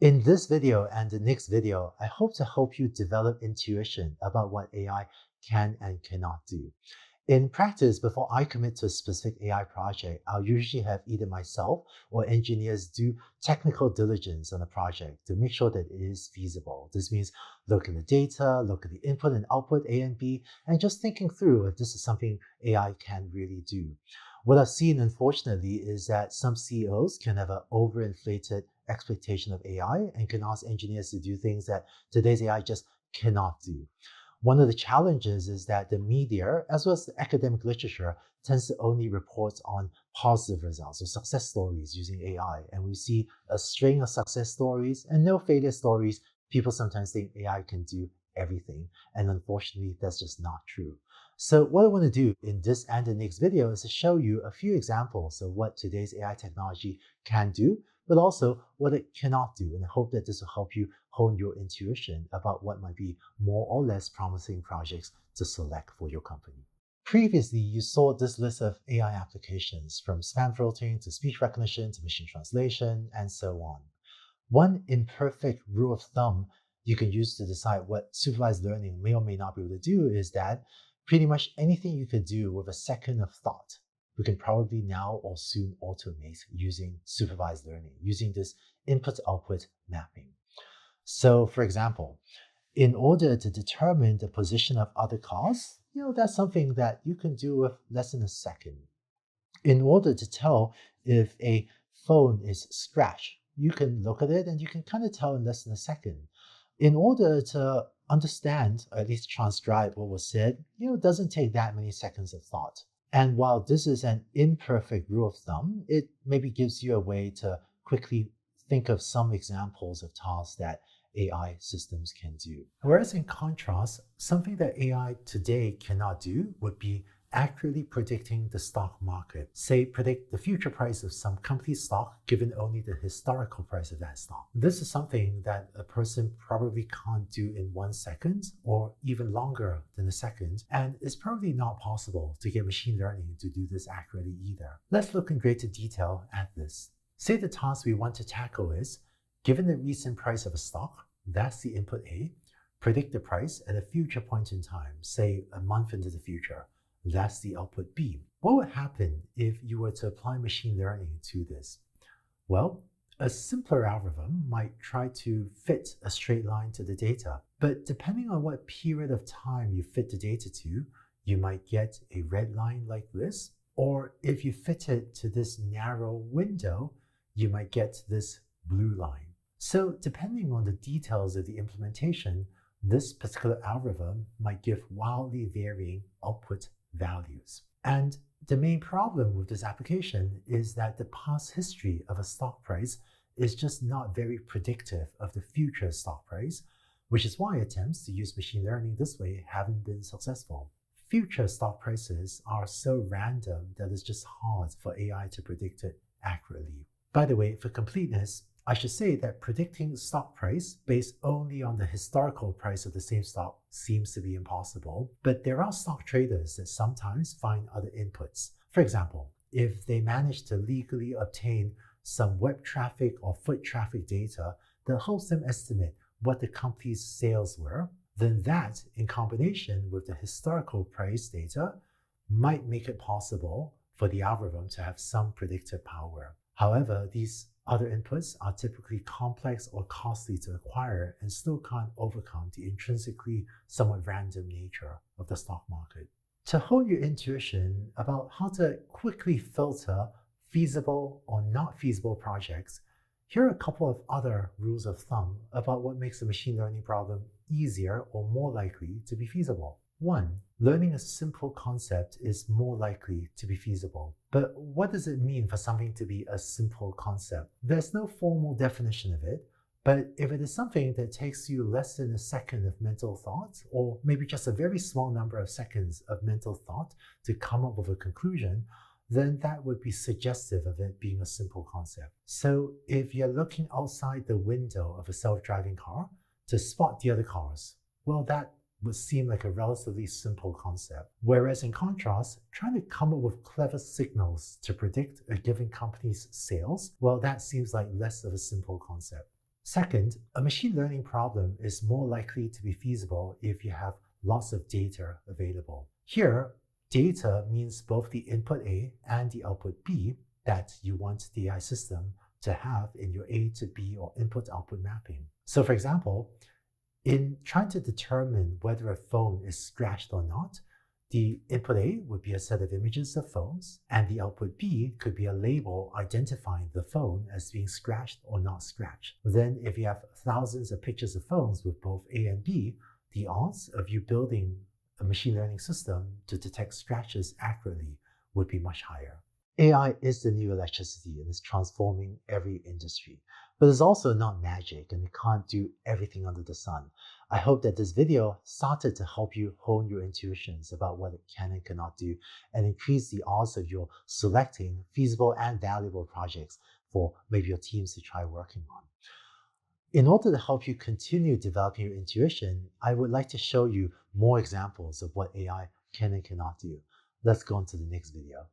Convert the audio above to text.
In this video and the next video, I hope to help you develop intuition about what AI can and cannot do. In practice, before I commit to a specific AI project, I'll usually have either myself or engineers do technical diligence on the project to make sure that it is feasible. This means look at the data, look at the input and output A and B, and just thinking through if this is something AI can really do. What I've seen, unfortunately, is that some CEOs can have an overinflated expectation of AI and can ask engineers to do things that today's AI just cannot do. One of the challenges is that the media, as well as the academic literature, tends to only report on positive results or success stories using AI. And we see a string of success stories and no failure stories. People sometimes think AI can do everything. And unfortunately, that's just not true. So what I want to do in this and the next video is to show you a few examples of what today's AI technology can do, but also what it cannot do. And I hope that this will help you hone your intuition about what might be more or less promising projects to select for your company. Previously, you saw this list of AI applications, from spam filtering to speech recognition to machine translation, and so on. One imperfect rule of thumb you can use to decide what supervised learning may or may not be able to do is that pretty much anything you could do with a second of thought, we can probably now or soon automate using supervised learning, using this input-output mapping. So for example, in order to determine the position of other cars, that's something that you can do with less than a second. In order to tell if a phone is scratched, you can look at it and you can kind of tell in less than a second. In order to understand, or at least transcribe what was said, it doesn't take that many seconds of thought. And while this is an imperfect rule of thumb, it maybe gives you a way to quickly think of some examples of tasks that AI systems can do. Whereas in contrast, something that AI today cannot do would be accurately predicting the stock market. Say, predict the future price of some company's stock given only the historical price of that stock. This is something that a person probably can't do in 1 second or even longer than a second, and it's probably not possible to get machine learning to do this accurately either. Let's look in greater detail at this. Say the task we want to tackle is, given the recent price of a stock, that's the input A, predict the price at a future point in time, say a month into the future. That's the output B. What would happen if you were to apply machine learning to this? Well, a simpler algorithm might try to fit a straight line to the data, but depending on what period of time you fit the data to, you might get a red line like this, or if you fit it to this narrow window, you might get this blue line. So depending on the details of the implementation, this particular algorithm might give wildly varying output values. And the main problem with this application is that the past history of a stock price is just not very predictive of the future stock price, which is why attempts to use machine learning this way haven't been successful. Future stock prices are so random that it's just hard for AI to predict it accurately. By the way, for completeness, I should say that predicting stock price based only on the historical price of the same stock seems to be impossible, but there are stock traders that sometimes find other inputs. For example, if they manage to legally obtain some web traffic or foot traffic data that helps them estimate what the company's sales were, then that, in combination with the historical price data, might make it possible for the algorithm to have some predictive power. However, these other inputs are typically complex or costly to acquire and still can't overcome the intrinsically somewhat random nature of the stock market. To hone your intuition about how to quickly filter feasible or not feasible projects, here are a couple of other rules of thumb about what makes a machine learning problem easier or more likely to be feasible. 1. Learning a simple concept is more likely to be feasible. But what does it mean for something to be a simple concept? There's no formal definition of it, but if it is something that takes you less than a second of mental thought, or maybe just a very small number of seconds of mental thought to come up with a conclusion, then that would be suggestive of it being a simple concept. So if you're looking outside the window of a self-driving car to spot the other cars, well, that would seem like a relatively simple concept. Whereas in contrast, trying to come up with clever signals to predict a given company's sales, well, that seems like less of a simple concept. Second, a machine learning problem is more likely to be feasible if you have lots of data available. Here, data means both the input A and the output B that you want the AI system to have in your A to B or input-output mapping. So for example, in trying to determine whether a phone is scratched or not, the input A would be a set of images of phones, and the output B could be a label identifying the phone as being scratched or not scratched. Then if you have thousands of pictures of phones with both A and B, the odds of you building a machine learning system to detect scratches accurately would be much higher. AI is the new electricity and is transforming every industry, but it's also not magic and it can't do everything under the sun. I hope that this video started to help you hone your intuitions about what it can and cannot do and increase the odds of you selecting feasible and valuable projects for maybe your teams to try working on. In order to help you continue developing your intuition, I would like to show you more examples of what AI can and cannot do. Let's go on to the next video.